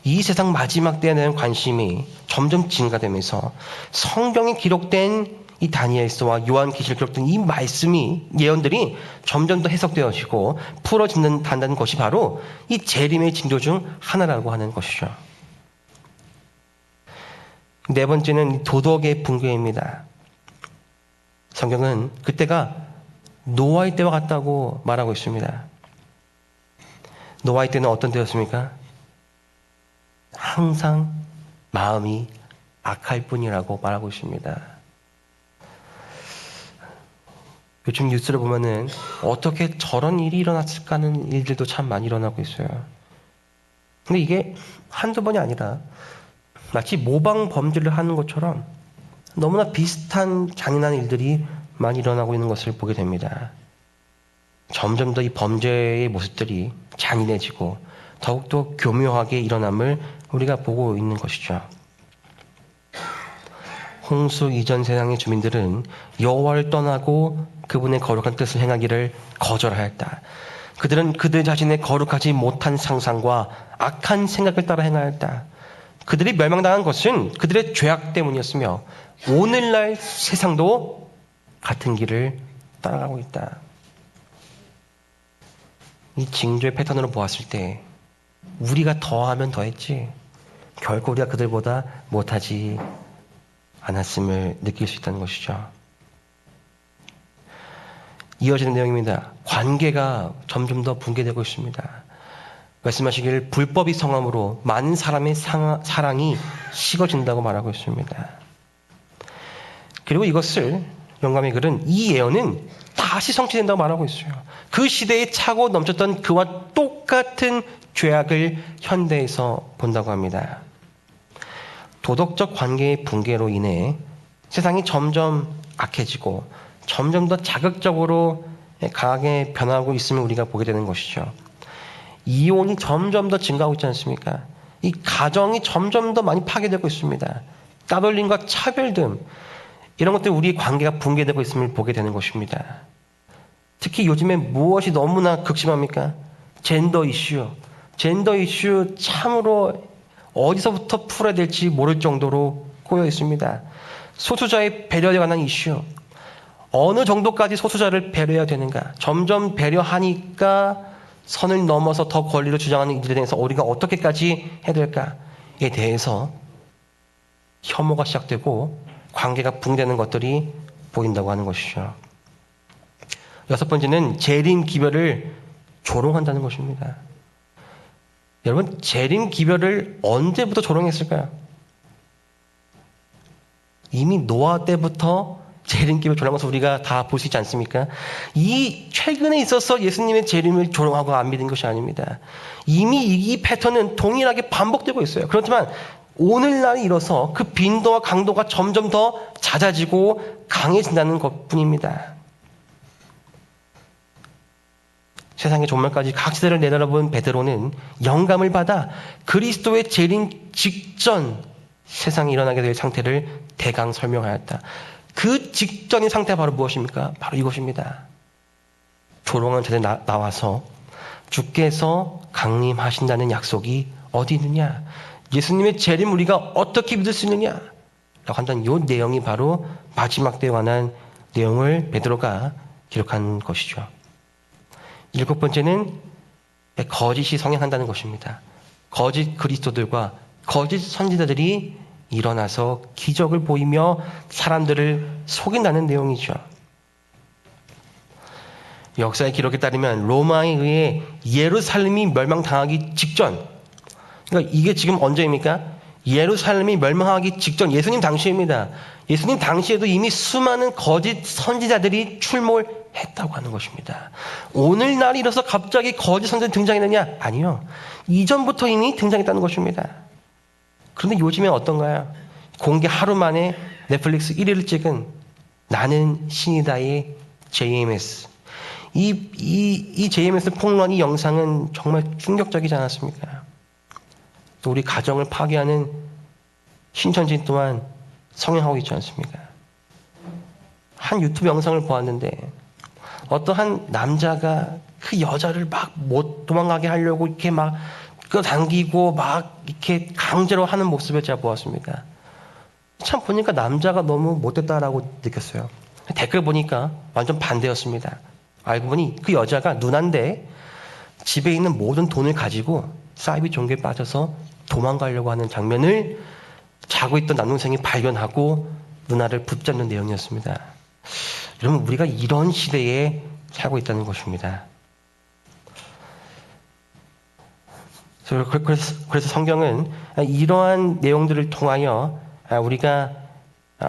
이 세상 마지막 때에 대한 관심이 점점 증가되면서 성경에 기록된 이 다니엘서와 요한계시록에 기록된 이 말씀이 예언들이 점점 더 해석되어지고 풀어진다는 것이 바로 이 재림의 징조 중 하나라고 하는 것이죠. 네 번째는 도덕의 붕괴입니다. 성경은 그때가 노아의 때와 같다고 말하고 있습니다. 노아의 때는 어떤 때였습니까? 항상 마음이 악할 뿐이라고 말하고 있습니다. 요즘 뉴스를 보면은 어떻게 저런 일이 일어났을까 하는 일들도 참 많이 일어나고 있어요. 근데 이게 한두 번이 아니라 마치 모방 범죄를 하는 것처럼 너무나 비슷한 잔인한 일들이 많이 일어나고 있는 것을 보게 됩니다. 점점 더 이 범죄의 모습들이 잔인해지고 더욱더 교묘하게 일어남을 우리가 보고 있는 것이죠. 홍수 이전 세상의 주민들은 여호와를 떠나고 그분의 거룩한 뜻을 행하기를 거절하였다. 그들은 그들 자신의 거룩하지 못한 상상과 악한 생각을 따라 행하였다. 그들이 멸망당한 것은 그들의 죄악 때문이었으며 오늘날 세상도 같은 길을 따라가고 있다. 이 징조의 패턴으로 보았을 때 우리가 더하면 더했지 결코 우리가 그들보다 못하지 않았음을 느낄 수 있다는 것이죠. 이어지는 내용입니다. 관계가 점점 더 붕괴되고 있습니다. 말씀하시길 불법이 성함으로 많은 사람의 사랑이 식어진다고 말하고 있습니다. 그리고 이것을 영감의 글은 이 예언은 다시 성취된다고 말하고 있어요. 그 시대에 차고 넘쳤던 그와 똑같은 죄악을 현대에서 본다고 합니다. 도덕적 관계의 붕괴로 인해 세상이 점점 악해지고 점점 더 자극적으로 강하게 변하고 있음을 우리가 보게 되는 것이죠. 이혼이 점점 더 증가하고 있지 않습니까? 이 가정이 점점 더 많이 파괴되고 있습니다. 따돌림과 차별 등 이런 것들 우리의 관계가 붕괴되고 있음을 보게 되는 것입니다. 특히 요즘에 무엇이 너무나 극심합니까? 젠더 이슈 참으로 어디서부터 풀어야 될지 모를 정도로 꼬여 있습니다. 소수자의 배려에 관한 이슈. 어느 정도까지 소수자를 배려해야 되는가? 점점 배려하니까 선을 넘어서 더 권리를 주장하는 이들에 대해서 우리가 어떻게까지 해야 될까에 대해서 혐오가 시작되고 관계가 붕괴되는 것들이 보인다고 하는 것이죠. 여섯 번째는 재림 기별을 조롱한다는 것입니다. 여러분, 재림 기별을 언제부터 조롱했을까요? 이미 노아 때부터 재림 기별 조롱한 것을 우리가 다 볼 수 있지 않습니까? 이 최근에 있어서 예수님의 재림을 조롱하고 안 믿은 것이 아닙니다. 이미 이 패턴은 동일하게 반복되고 있어요. 그렇지만 오늘날에 이뤄서 그 빈도와 강도가 점점 더 잦아지고 강해진다는 것뿐입니다. 세상의 종말까지 각 시대를 내다본 베드로는 영감을 받아 그리스도의 재림 직전 세상이 일어나게 될 상태를 대강 설명하였다. 그 직전의 상태가 바로 무엇입니까? 바로 이것입니다. 조롱한 자들이 나와서 주께서 강림하신다는 약속이 어디 있느냐? 예수님의 재림 우리가 어떻게 믿을 수 있느냐? 라고 한다는 이 내용이 바로 마지막 때에 관한 내용을 베드로가 기록한 것이죠. 일곱 번째는 거짓이 성행한다는 것입니다. 거짓 그리스도들과 거짓 선지자들이 일어나서 기적을 보이며 사람들을 속인다는 내용이죠. 역사의 기록에 따르면 로마에 의해 예루살렘이 멸망당하기 직전, 그러니까 이게 지금 언제입니까? 예루살렘이 멸망하기 직전, 예수님 당시입니다. 예수님 당시에도 이미 수많은 거짓 선지자들이 출몰했다고 하는 것입니다. 오늘날 이뤄서 갑자기 거짓 선지자들이 등장했느냐? 아니요. 이전부터 이미 등장했다는 것입니다. 그런데 요즘엔 어떤가요? 공개 하루 만에 넷플릭스 1위를 찍은 나는 신이다의 JMS. 이 JMS 폭로한 이 영상은 정말 충격적이지 않았습니까? 또 우리 가정을 파괴하는 신천지 또한 성행하고 있지 않습니까? 한 유튜브 영상을 보았는데 어떠한 남자가 그 여자를 막 못 도망가게 하려고 이렇게 막 끌어당기고 막 이렇게 강제로 하는 모습을 제가 보았습니다. 참 보니까 남자가 너무 못됐다라고 느꼈어요. 댓글 보니까 완전 반대였습니다. 알고 보니 그 여자가 누나인데 집에 있는 모든 돈을 가지고 사이비 종교에 빠져서 도망가려고 하는 장면을 자고 있던 남동생이 발견하고 누나를 붙잡는 내용이었습니다. 여러분, 우리가 이런 시대에 살고 있다는 것입니다. 그래서 성경은 이러한 내용들을 통하여 우리가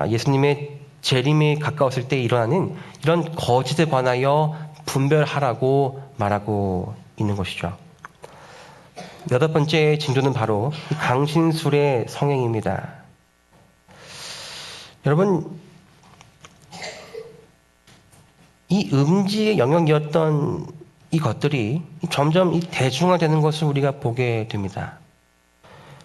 예수님의 재림에 가까웠을 때 일어나는 이런 거짓에 관하여 분별하라고 말하고 있는 것이죠. 여덟 번째 징조는 바로 이 강신술의 성행입니다. 여러분, 이 음지의 영역이었던 이 것들이 점점 이 대중화되는 것을 우리가 보게 됩니다.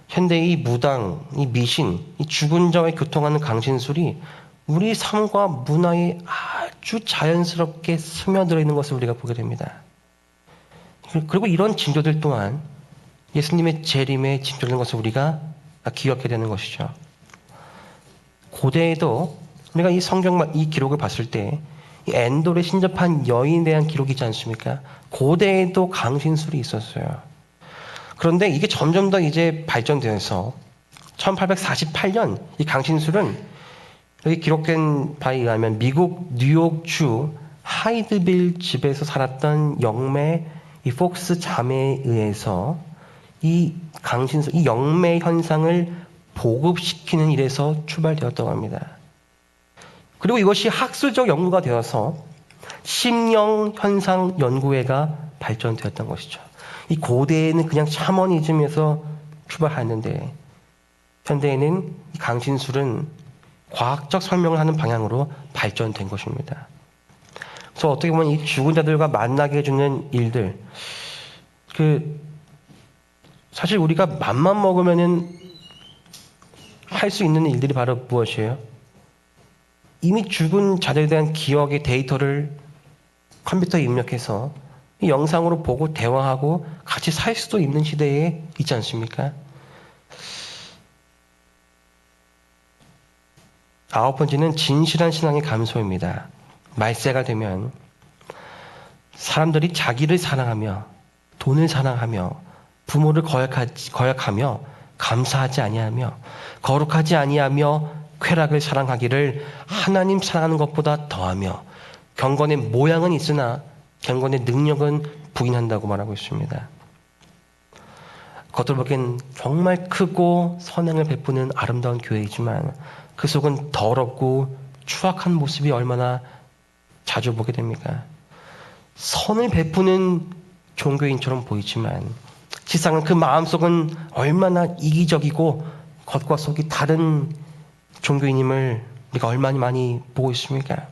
현대의 이 무당, 이 미신, 이 죽은 자와 교통하는 강신술이 우리 삶과 문화에 아주 자연스럽게 스며들어 있는 것을 우리가 보게 됩니다. 그리고 이런 징조들 또한 예수님의 재림에 징조되는 것을 우리가 기억해야 되는 것이죠. 고대에도 우리가 이 성경 이 기록을 봤을 때 이 엔돌에 신접한 여인에 대한 기록이지 않습니까? 고대에도 강신술이 있었어요. 그런데 이게 점점 더 이제 발전되어서 1848년 이 강신술은 여기 기록된 바에 의하면 미국 뉴욕주 하이드빌 집에서 살았던 영매 이 폭스 자매에 의해서 이 강신술, 이 영매 현상을 보급시키는 일에서 출발되었다고 합니다. 그리고 이것이 학술적 연구가 되어서 심령현상 연구회가 발전되었던 것이죠. 이 고대에는 그냥 샤머니즘에서 출발했는데 현대에는 이 강신술은 과학적 설명을 하는 방향으로 발전된 것입니다. 그래서 어떻게 보면 이 죽은 자들과 만나게 해주는 일들, 사실 우리가 맘만 먹으면은 할 수 있는 일들이 바로 무엇이에요? 이미 죽은 자들에 대한 기억의 데이터를 컴퓨터에 입력해서 이 영상으로 보고 대화하고 같이 살 수도 있는 시대에 있지 않습니까? 아홉 번째는 진실한 신앙의 감소입니다. 말세가 되면 사람들이 자기를 사랑하며 돈을 사랑하며 부모를 거역하며 감사하지 아니하며 거룩하지 아니하며 쾌락을 사랑하기를 하나님 사랑하는 것보다 더하며 경건의 모양은 있으나 경건의 능력은 부인한다고 말하고 있습니다. 겉으로 보기엔 정말 크고 선행을 베푸는 아름다운 교회이지만 그 속은 더럽고 추악한 모습이 얼마나 자주 보게 됩니까? 선을 베푸는 종교인처럼 보이지만 실상은 그 마음속은 얼마나 이기적이고 겉과 속이 다른 종교인임을 우리가 얼마나 많이 보고 있습니까?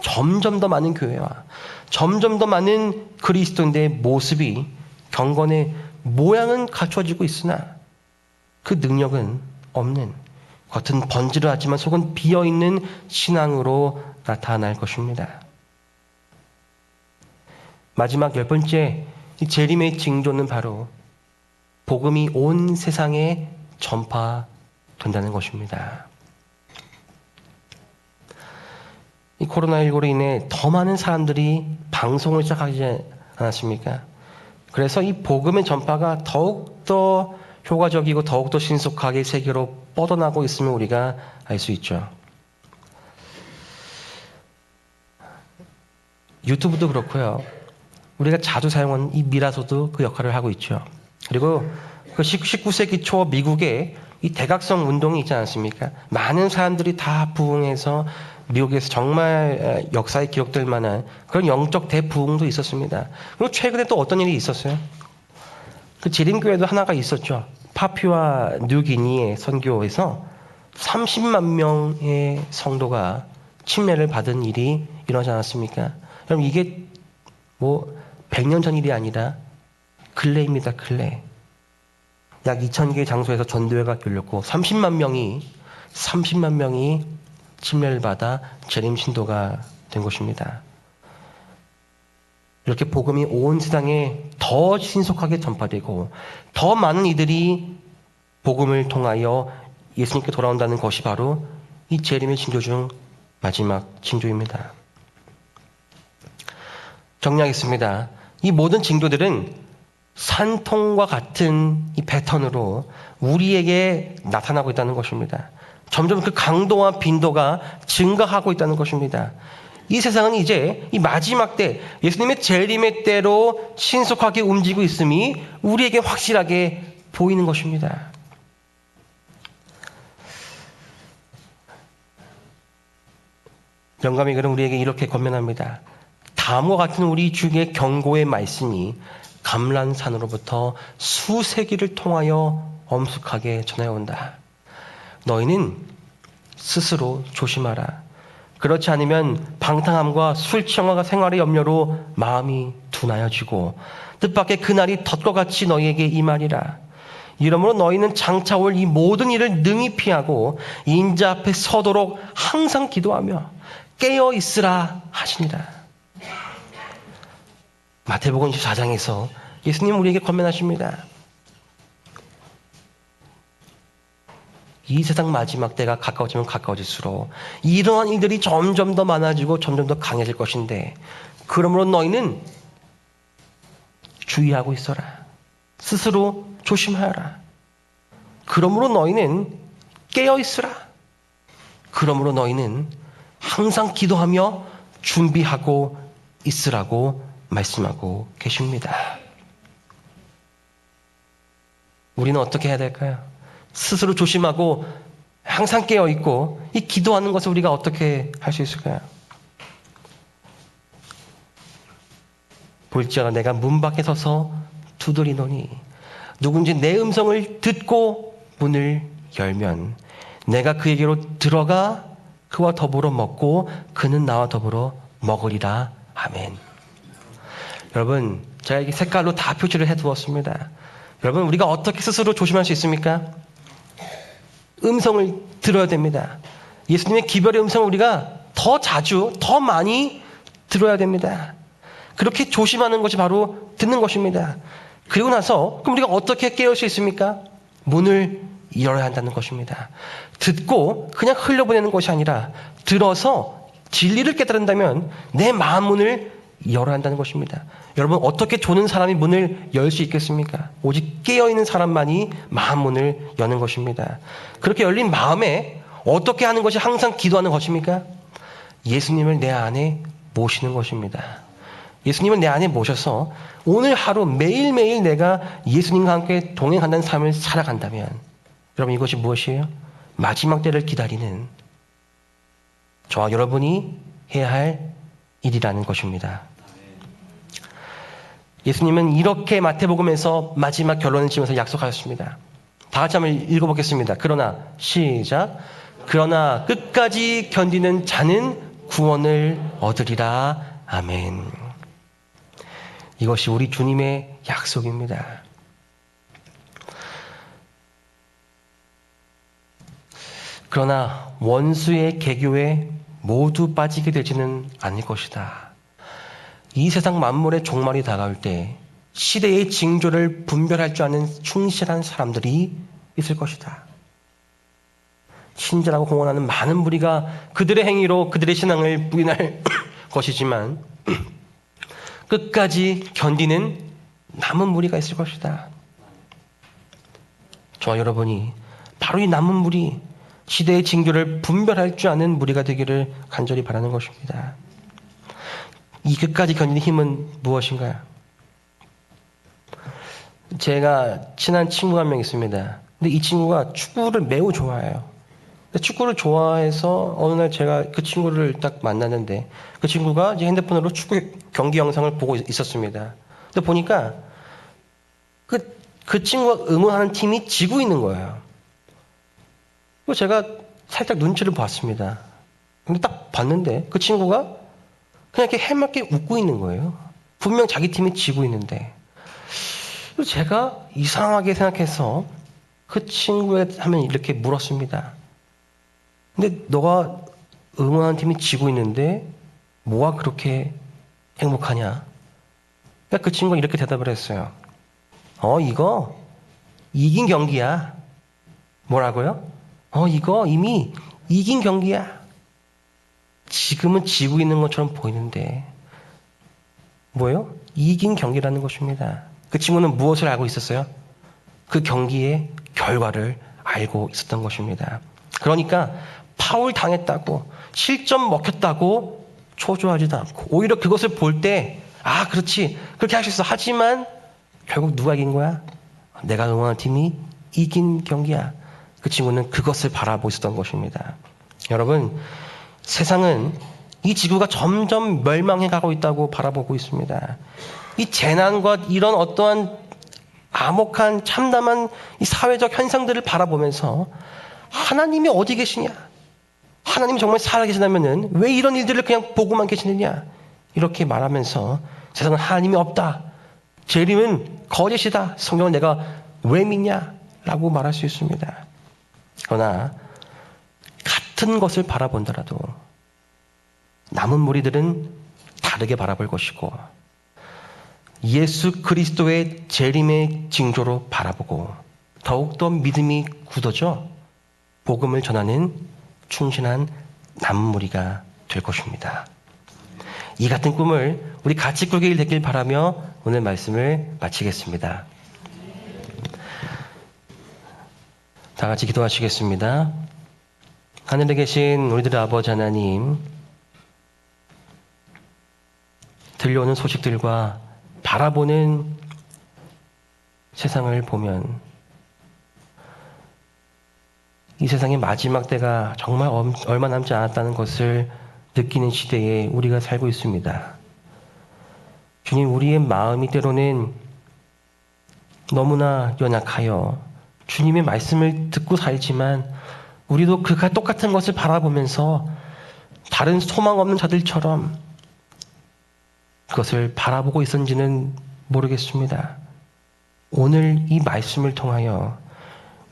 점점 더 많은 교회와 점점 더 많은 그리스도인의 모습이 경건의 모양은 갖춰지고 있으나 그 능력은 없는, 겉은 번지르하지만 속은 비어있는 신앙으로 나타날 것입니다. 마지막 열 번째 이 재림의 징조는 바로 복음이 온 세상에 전파된다는 것입니다. 이 코로나19로 인해 더 많은 사람들이 방송을 시작하지 않았습니까? 그래서 이 복음의 전파가 더욱더 효과적이고 더욱더 신속하게 세계로 뻗어나고 있음을 우리가 알 수 있죠. 유튜브도 그렇고요. 우리가 자주 사용하는 이 미라소도 그 역할을 하고 있죠. 그리고 그 19세기 초 미국에 이 대각성 운동이 있지 않습니까? 많은 사람들이 다 부흥해서 미국에서 정말 역사에 기록될 만한 그런 영적 대부흥도 있었습니다. 그리고 최근에 또 어떤 일이 있었어요? 그 지림교회도 하나가 있었죠. 파푸아 뉴기니의 선교에서 30만 명의 성도가 침례를 받은 일이 일어나지 않았습니까? 여러분 이게 뭐 100년 전 일이 아니라 근래입니다. 근래. 약 2000개의 장소에서 전도회가 열렸고 30만 명이 침례를 받아 재림 신도가 된 것입니다. 이렇게 복음이 온 세상에 더 신속하게 전파되고 더 많은 이들이 복음을 통하여 예수님께 돌아온다는 것이 바로 이 재림의 징조 중 마지막 징조입니다. 정리하겠습니다. 이 모든 징조들은 산통과 같은 이 패턴으로 우리에게 나타나고 있다는 것입니다. 점점 그 강도와 빈도가 증가하고 있다는 것입니다. 이 세상은 이제 이 마지막 때 예수님의 재림의 때로 신속하게 움직이고 있음이 우리에게 확실하게 보이는 것입니다. 영감의 글은 우리에게 이렇게 권면합니다. 다음과 같은 우리 주의 경고의 말씀이 감람산으로부터 수세기를 통하여 엄숙하게 전해온다. 너희는 스스로 조심하라. 그렇지 않으면 방탕함과 술 취함과 생활의 염려로 마음이 둔하여지고 뜻밖의 그날이 덫과 같이 너희에게 임하리라. 이러므로 너희는 장차 올 이 모든 일을 능히 피하고 인자 앞에 서도록 항상 기도하며 깨어 있으라 하시니라. 마태복음 24장에서 예수님 우리에게 권면하십니다. 이 세상 마지막 때가 가까워지면 가까워질수록 이러한 일들이 점점 더 많아지고 점점 더 강해질 것인데, 그러므로 너희는 주의하고 있어라. 스스로 조심하여라. 그러므로 너희는 깨어있으라. 그러므로 너희는 항상 기도하며 준비하고 있으라고 말씀하고 계십니다. 우리는 어떻게 해야 될까요? 스스로 조심하고 항상 깨어있고 이 기도하는 것을 우리가 어떻게 할 수 있을까요? 볼지어다 내가 문 밖에 서서 두드리노니 누군지 내 음성을 듣고 문을 열면 내가 그에게로 들어가 그와 더불어 먹고 그는 나와 더불어 먹으리라. 아멘. 여러분, 제가 이렇게 색깔로 다 표시를 해두었습니다. 여러분, 우리가 어떻게 스스로 조심할 수 있습니까? 음성을 들어야 됩니다. 예수님의 기별의 음성을 우리가 더 자주, 더 많이 들어야 됩니다. 그렇게 조심하는 것이 바로 듣는 것입니다. 그리고 나서 그럼 우리가 어떻게 깨울 수 있습니까? 문을 열어야 한다는 것입니다. 듣고 그냥 흘려보내는 것이 아니라 들어서 진리를 깨달은다면 내 마음 문을 열어야 한다는 것입니다. 여러분, 어떻게 조는 사람이 문을 열 수 있겠습니까? 오직 깨어있는 사람만이 마음 문을 여는 것입니다. 그렇게 열린 마음에 어떻게 하는 것이 항상 기도하는 것입니까? 예수님을 내 안에 모시는 것입니다. 예수님을 내 안에 모셔서 오늘 하루 매일매일 내가 예수님과 함께 동행한다는 삶을 살아간다면, 여러분, 이것이 무엇이에요? 마지막 때를 기다리는 저와 여러분이 해야 할 일이라는 것입니다. 예수님은 이렇게 마태복음에서 마지막 결론을 지면서 약속하셨습니다. 다 같이 한번 읽어보겠습니다. 그러나 시작. 그러나 끝까지 견디는 자는 구원을 얻으리라. 아멘. 이것이 우리 주님의 약속입니다. 그러나 원수의 계교에 모두 빠지게 되지는 않을 것이다. 이 세상 만물의 종말이 다가올 때 시대의 징조를 분별할 줄 아는 충실한 사람들이 있을 것이다. 친절하고 공헌하는 많은 무리가 그들의 행위로 그들의 신앙을 부인할 것이지만 끝까지 견디는 남은 무리가 있을 것이다. 저와 여러분이 바로 이 남은 무리, 시대의 징조를 분별할 줄 아는 무리가 되기를 간절히 바라는 것입니다. 이 끝까지 견디는 힘은 무엇인가요? 제가 친한 친구가 한 명 있습니다. 근데 이 친구가 축구를 매우 좋아해요. 축구를 좋아해서 어느 날 제가 그 친구를 딱 만났는데 그 친구가 이제 핸드폰으로 축구 경기 영상을 보고 있었습니다. 근데 보니까 그 친구가 응원하는 팀이 지고 있는 거예요. 그래서 제가 살짝 눈치를 봤습니다. 근데 딱 봤는데 그 친구가 그냥 이렇게 해맑게 웃고 있는 거예요. 분명 자기 팀이 지고 있는데. 그래서 제가 이상하게 생각해서 그 친구에 하면 이렇게 물었습니다. 근데 너가 응원하는 팀이 지고 있는데 뭐가 그렇게 행복하냐? 그러니까 그 친구가 이렇게 대답을 했어요. 이거 이긴 경기야. 뭐라고요? 이거 이미 이긴 경기야. 지금은 지고 있는 것처럼 보이는데 뭐예요? 이긴 경기라는 것입니다. 그 친구는 무엇을 알고 있었어요? 그 경기의 결과를 알고 있었던 것입니다. 그러니까 파울 당했다고 실점 먹혔다고 초조하지도 않고 오히려 그것을 볼 때 그렇지 그렇게 할 수 있어. 하지만 결국 누가 이긴 거야? 내가 응원하는 팀이 이긴 경기야. 그 친구는 그것을 바라보고 있었던 것입니다. 여러분, 세상은 이 지구가 점점 멸망해 가고 있다고 바라보고 있습니다. 이 재난과 이런 어떠한 암혹한 참담한 이 사회적 현상들을 바라보면서 하나님이 어디 계시냐? 하나님이 정말 살아계시다면은 왜 이런 일들을 그냥 보고만 계시느냐? 이렇게 말하면서 세상은 하나님이 없다. 재림은 거짓이다. 성경을 내가 왜 믿냐? 라고 말할 수 있습니다. 그러나 같은 것을 바라본다라도 남은 무리들은 다르게 바라볼 것이고 예수 그리스도의 재림의 징조로 바라보고 더욱더 믿음이 굳어져 복음을 전하는 충실한 남은 무리가 될 것입니다. 이 같은 꿈을 우리 같이 꾸길 되길 바라며 오늘 말씀을 마치겠습니다. 다 같이 기도하시겠습니다. 하늘에 계신 우리들의 아버지 하나님, 들려오는 소식들과 바라보는 세상을 보면 이 세상의 마지막 때가 정말 얼마 남지 않았다는 것을 느끼는 시대에 우리가 살고 있습니다. 주님, 우리의 마음이 때로는 너무나 연약하여 주님의 말씀을 듣고 살지만 우리도 그가 똑같은 것을 바라보면서 다른 소망 없는 자들처럼 그것을 바라보고 있었는지는 모르겠습니다. 오늘 이 말씀을 통하여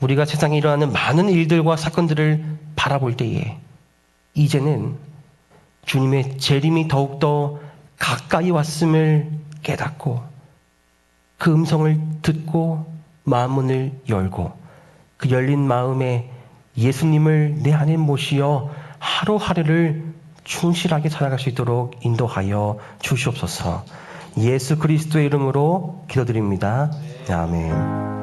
우리가 세상에 일어나는 많은 일들과 사건들을 바라볼 때에 이제는 주님의 재림이 더욱더 가까이 왔음을 깨닫고 그 음성을 듣고 마음문을 열고 그 열린 마음에 예수님을 내 안에 모시어 하루하루를 충실하게 살아갈 수 있도록 인도하여 주시옵소서. 예수 그리스도의 이름으로 기도드립니다. 아멘.